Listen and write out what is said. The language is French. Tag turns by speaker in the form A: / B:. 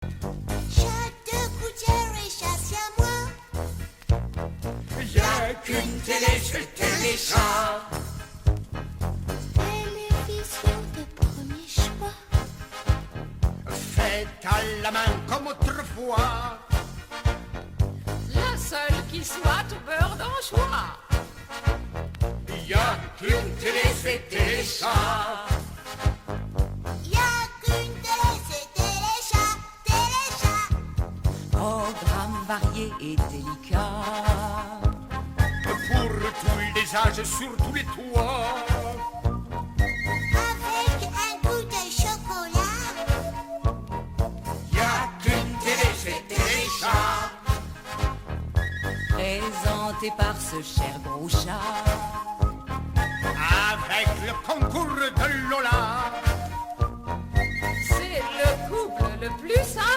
A: Chat de gouttière et chasse à moi.
B: Y'a qu'une télé, c'est Téléchat.
A: Télévision de premier choix.
B: Faite à la main comme autrefois.
C: La seule qui soit au beurre d'anchois.
B: Y'a qu'une télé, c'est Téléchat.
A: Y'a qu'une télé, c'est Téléchat, Téléchat.
C: Programme varié et délicat.
B: Pour tous les âges, sur tous les toits.
A: Avec un goût de chocolat.
B: Y'a qu'une télé, c'est Téléchat.
C: Présenté par ce cher gros chat.
B: Avec le concours de Lola.
C: C'est le couple le plus sympa.